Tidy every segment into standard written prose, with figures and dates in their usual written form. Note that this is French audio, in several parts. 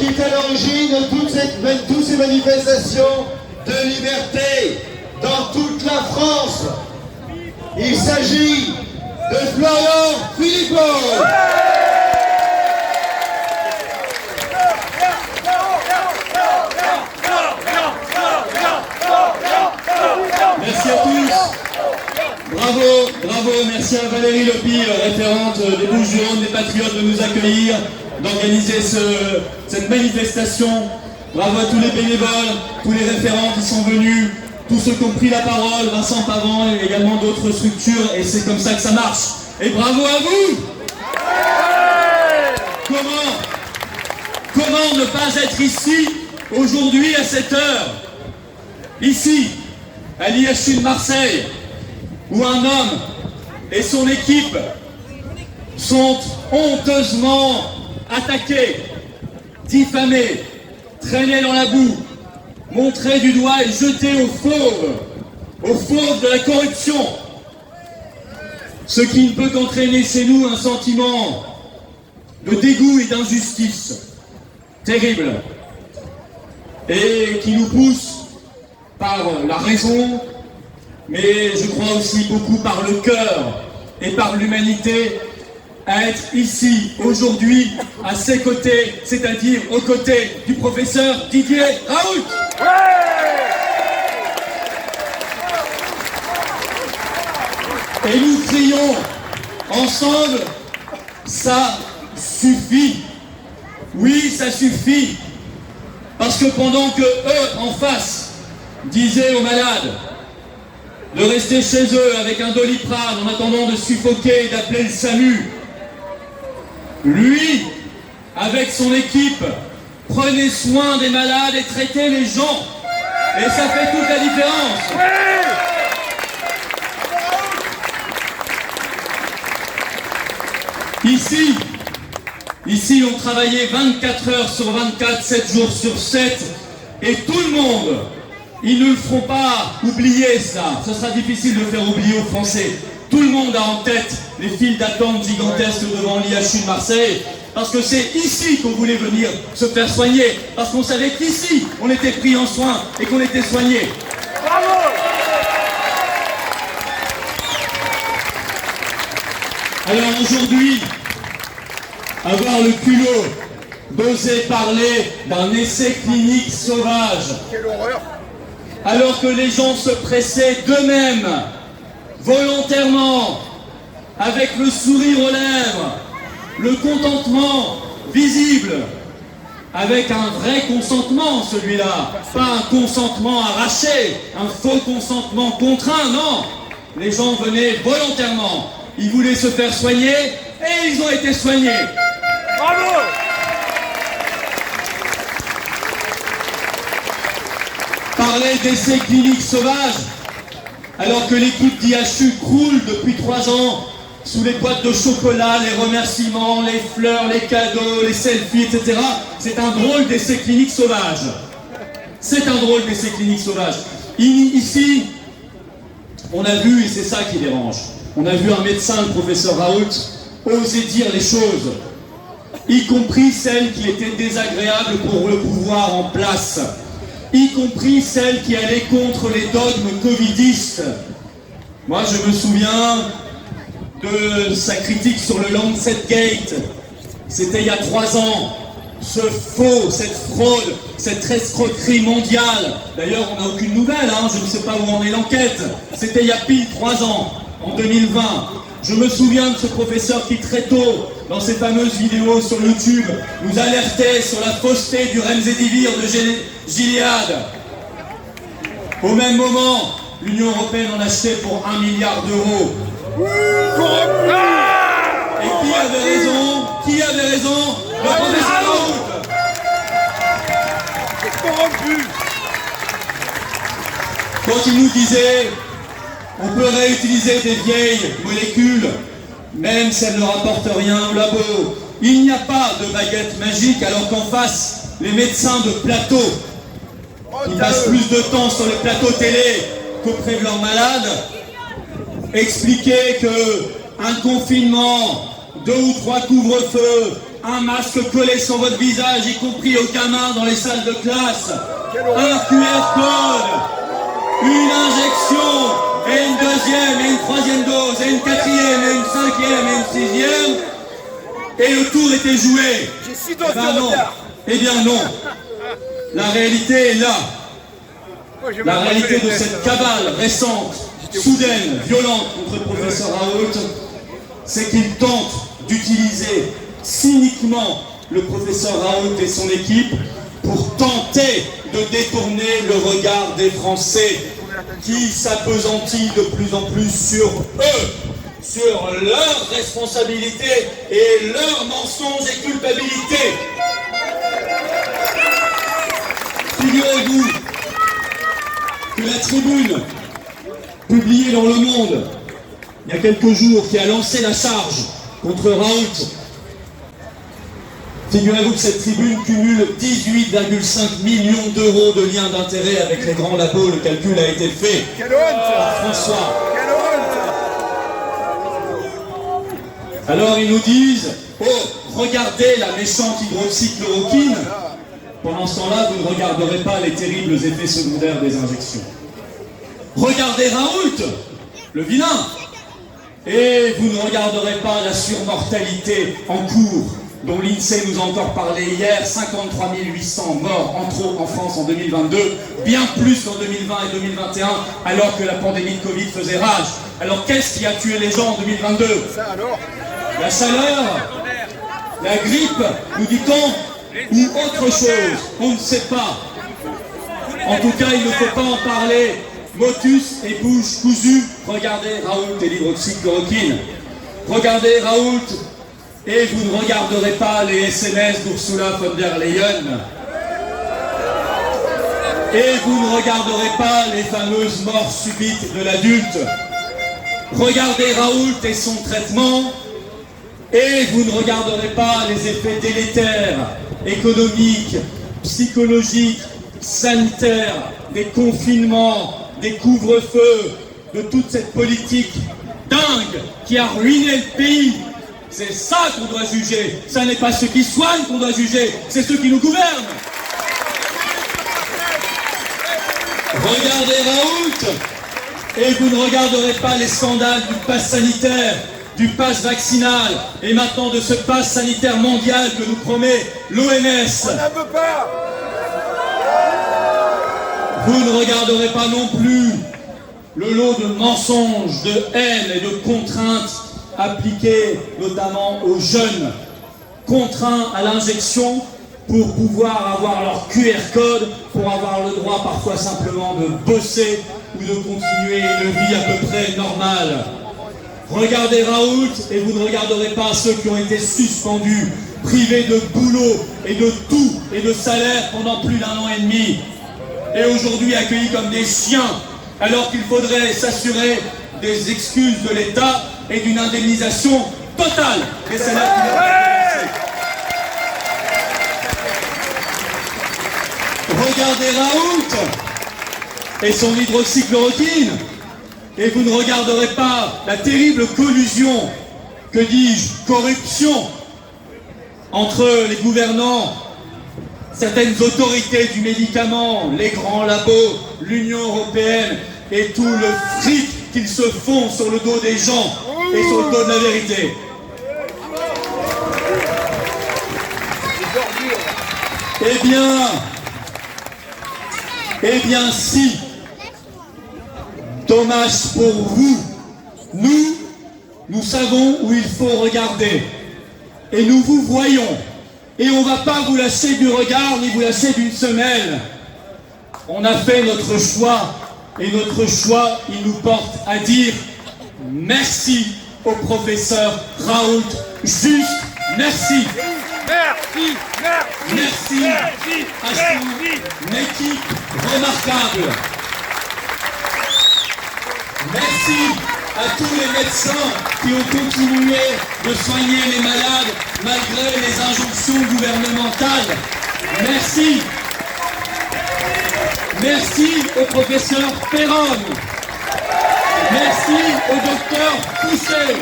est à l'origine de toutes ces manifestations de liberté dans toute la France. Il s'agit de Florian Philippot. Merci à tous. Bravo, merci à Valérie Lopi, référente des Bouches-du-Rhône, des Patriotes, de nous accueillir, d'organiser cette manifestation. Bravo à tous les bénévoles, tous les référents qui sont venus, tous ceux qui ont pris la parole, Vincent Pavant et également d'autres structures, et c'est comme ça que ça marche. Et bravo à vous. Comment ne pas être ici aujourd'hui à cette heure, ici à l'IHU de Marseille, où un homme et son équipe sont honteusement attaqués, diffamés, traînés dans la boue, montrés du doigt et jetés aux fauves de la corruption. Ce qui ne peut qu'entraîner chez nous un sentiment de dégoût et d'injustice terrible, et qui nous pousse par la raison, mais je crois aussi beaucoup par le cœur et par l'humanité, à être ici aujourd'hui à ses côtés, c'est-à-dire aux côtés du professeur Didier Raoult. Et nous crions ensemble, ça suffit. Oui, ça suffit. Parce que pendant que eux, en face, disaient aux malades de rester chez eux avec un Doliprane en attendant de suffoquer et d'appeler le SAMU, lui, avec son équipe, prenait soin des malades et traitait les gens. Et ça fait toute la différence. Ici, on travaillait 24 heures sur 24, 7 jours sur 7, et tout le monde, ils ne le feront pas oublier ça. Ce sera difficile de faire oublier aux Français. Tout le monde a en tête les files d'attente gigantesques devant l'IHU de Marseille, parce que c'est ici qu'on voulait venir se faire soigner, parce qu'on savait qu'ici, on était pris en soin et qu'on était soigné. Bravo! Alors aujourd'hui, avoir le culot d'oser parler d'un essai clinique sauvage, quelle horreur! Alors que les gens se pressaient d'eux-mêmes, volontairement, avec le sourire aux lèvres, le contentement visible, avec un vrai consentement, celui-là, pas un consentement arraché, un faux consentement contraint, non. Les gens venaient volontairement, ils voulaient se faire soigner et ils ont été soignés. Bravo! Parler d'essais cliniques sauvages, alors que l'équipe d'IHU croule depuis 3 ans sous les boîtes de chocolat, les remerciements, les fleurs, les cadeaux, les selfies, etc. C'est un drôle d'essai clinique sauvage. C'est un drôle d'essai clinique sauvage. Ici, on a vu, et c'est ça qui dérange, on a vu un médecin, le professeur Raoult, oser dire les choses, y compris celles qui étaient désagréables pour le pouvoir en place, y compris celles qui allaient contre les dogmes covidistes. Moi, je me souviens de sa critique sur le Lancet Gate. C'était il y a 3 ans. Ce faux, cette fraude, cette escroquerie mondiale. D'ailleurs, on n'a aucune nouvelle, je ne sais pas où en est l'enquête. C'était il y a pile 3 ans, en 2020. Je me souviens de ce professeur qui très tôt, dans ses fameuses vidéos sur YouTube, nous alertait sur la fausseté du Remdesivir de Gilead. Au même moment, l'Union européenne en achetait pour 1 milliard d'euros. Et qui avait raison? Qui avait raison? Le professeur Raoult. C'est corrompu. Quand il nous disait on peut réutiliser des vieilles molécules, même si elles ne rapportent rien au labo. Il n'y a pas de baguette magique, alors qu'en face, les médecins de plateau, qui passent plus de temps sur les plateaux télé qu'auprès de leurs malades, expliquaient qu'un confinement, 2 ou 3 couvre-feux, un masque collé sur votre visage, y compris aux gamins dans les salles de classe, un QR code, une injection, et une deuxième, et une troisième dose, et une quatrième, et une cinquième, et une sixième, et le tour était joué. J'ai 6 doses Eh ben de non. retard. Eh bien non. La réalité est là. Moi, j'ai La même pas réalité fait les de tests, cette hein. cabale récente, soudaine, violente contre le professeur Raoult, c'est qu'il tente d'utiliser cyniquement le professeur Raoult et son équipe pour tenter de détourner le regard des Français qui s'appesantissent de plus en plus sur eux, sur leurs responsabilités et leurs mensonges et culpabilités. Figurez-vous que la tribune, publiée dans Le Monde, il y a quelques jours, qui a lancé la charge contre Raoult, figurez-vous que cette tribune cumule 18,5 millions d'euros de liens d'intérêt avec les grands labos. Le calcul a été fait Quelle honte! par François. Quelle honte! Alors ils nous disent, oh, regardez la méchante hydroxychloroquine. Pendant ce temps-là, vous ne regarderez pas les terribles effets secondaires des injections. Regardez Raoult, le vilain, et vous ne regarderez pas la surmortalité en cours, dont l'INSEE nous a encore parlé hier, 53 800 morts en trop en France en 2022, bien plus qu'en 2020 et 2021, alors que la pandémie de Covid faisait rage. Alors qu'est-ce qui a tué les gens en 2022? Ça alors? La chaleur, la grippe, nous dit-on, ou autre chose, on ne sait pas. En tout cas, il ne faut pas en parler. Motus et bouche cousue. Regardez Raoult et l'hydroxychloroquine. Regardez Raoult et vous ne regarderez pas les SMS d'Ursula von der Leyen. Et vous ne regarderez pas les fameuses morts subites de l'adulte. Regardez Raoult et son traitement. Et vous ne regarderez pas les effets délétères, économiques, psychologiques, sanitaires, des confinements, des couvre-feux, de toute cette politique dingue qui a ruiné le pays. C'est ça qu'on doit juger. Ça n'est pas ceux qui soignent qu'on doit juger, c'est ceux qui nous gouvernent. Regardez Raoult et vous ne regarderez pas les scandales du pass sanitaire, du pass vaccinal et maintenant de ce pass sanitaire mondial que nous promet l'OMS. On n'en veut pas! Vous ne regarderez pas non plus le lot de mensonges, de haine et de contraintes appliquées notamment aux jeunes, contraints à l'injection pour pouvoir avoir leur QR code, pour avoir le droit parfois simplement de bosser ou de continuer une vie à peu près normale. Regardez Raoult et vous ne regarderez pas ceux qui ont été suspendus, privés de boulot et de tout et de salaire pendant plus d'1 an et demi. Et aujourd'hui accueillis comme des chiens, alors qu'il faudrait s'assurer des excuses de l'État et d'une indemnisation totale des salaires qui leur ont été versés. Regardez Raoult et son hydroxychloroquine, et vous ne regarderez pas la terrible collusion, que dis-je, corruption, entre les gouvernants, certaines autorités du médicament, les grands labos, l'Union européenne et tout le fric qu'ils se font sur le dos des gens et sur le dos de la vérité. Eh bien si, dommage pour vous, nous savons où il faut regarder et nous vous voyons. Et on ne va pas vous lâcher du regard ni vous lâcher d'une semelle. On a fait notre choix et notre choix, il nous porte à dire merci au professeur Raoult. Juste merci. Merci! Merci à son équipe remarquable. Merci à tous les médecins qui ont continué de soigner les malades malgré les injonctions gouvernementales. Merci. Merci au professeur Perron. Merci au docteur Pousset.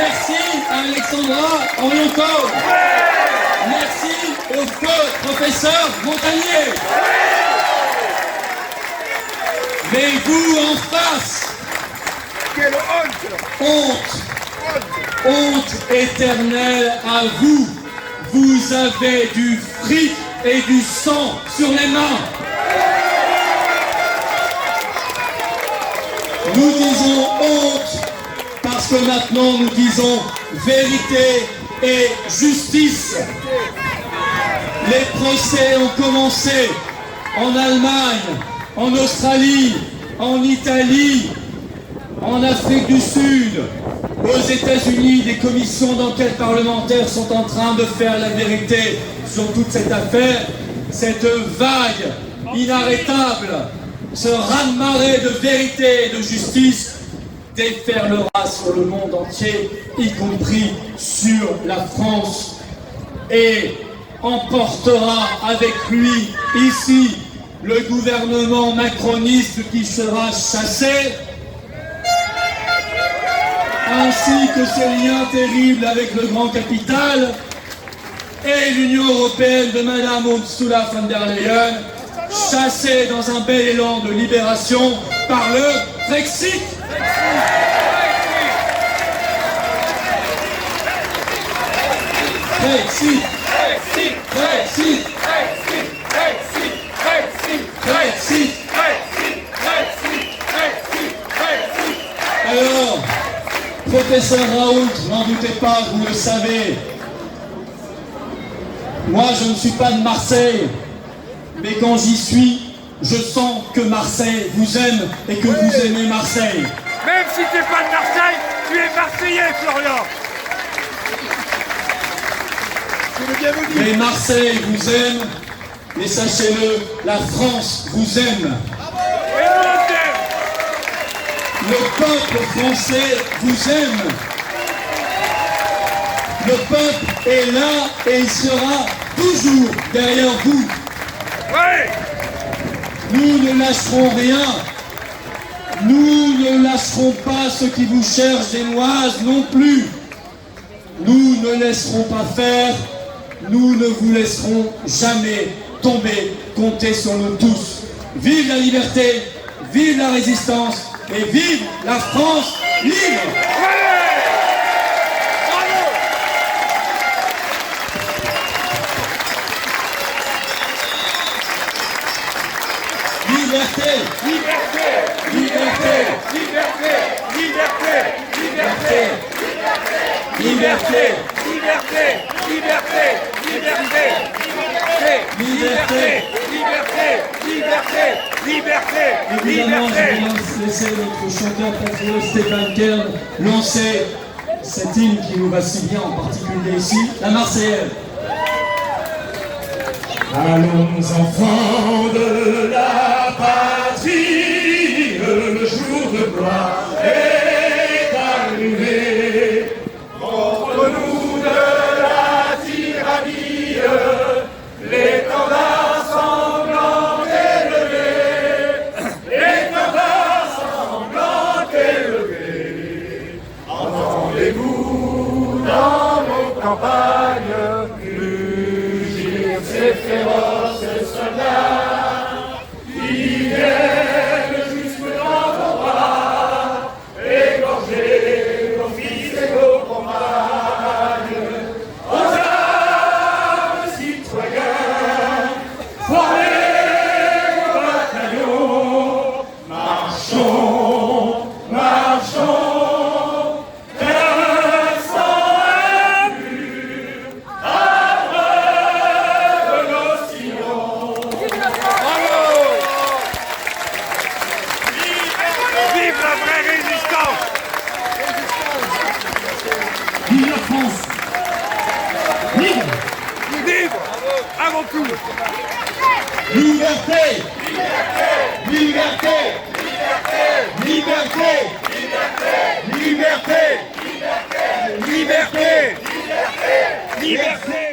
Merci à Alexandra Orientaux. Merci au feu professeur Montagnier. Mais vous en face, Quelle honte! honte éternelle à vous. Vous avez du fric et du sang sur les mains. Nous disons honte parce que maintenant nous disons vérité et justice. Les procès ont commencé en Allemagne, en Australie, en Italie, en Afrique du Sud. Aux États-Unis, des commissions d'enquête parlementaires sont en train de faire la vérité sur toute cette affaire. Cette vague inarrêtable, ce raz-de-marée de vérité et de justice déferlera sur le monde entier, y compris sur la France, et emportera avec lui ici le gouvernement macroniste qui sera chassé, ainsi que ses liens terribles avec le grand capital et l'Union européenne de Madame Ursula von der Leyen, chassée dans un bel élan de libération par le Brexit. Brexit, Brexit, Brexit, Brexit, Brexit, Brexit. Alors, professeur Raoult, n'en doutez pas, vous le savez. Moi, je ne suis pas de Marseille, mais quand j'y suis, je sens que Marseille vous aime et que vous aimez Marseille. Même si t'es pas de Marseille, tu es Marseillais, Florian. Je veux bien vous dire. Mais Marseille vous aime, mais sachez-le, la France vous aime. Et nous, on t'aime. Le peuple français vous aime. Le peuple est là et il sera toujours derrière vous. Ouais. Nous ne lâcherons rien. Nous ne lâcherons pas ceux qui vous cherchent génoises non plus. Nous ne laisserons pas faire. Nous ne vous laisserons jamais tomber. Comptez sur nous tous. Vive la liberté, vive la résistance et vive la France libre. Liberté, Liberté, liberté, liberté, liberté, liberté, liberté, liberté, liberté, liberté, liberté, liberté, liberté, liberté, Évidemment, je liberté. vais laisser notre chanteur patriote Stéphane Kern lancer cette hymne qui nous va si bien, en particulier ici, la Marseillaise. Allons enfants de la patrie, le jour de gloire est arrivé. Contre nous de la tyrannie, l'étendard sanglant élevé, l'étendard sanglant élevé. Entendez-vous dans nos campagnes ces féroces soldats qui viennent jusque dans vos bras, égorger nos fils et nos compagnes. Aux armes, citoyens, formez vos bataillons, marchons, marchons. Vive la vraie résistance! Vive la France! Libre! Libre! Avant tout! Liberté, liberté, liberté, liberté, Liberté! Liberté!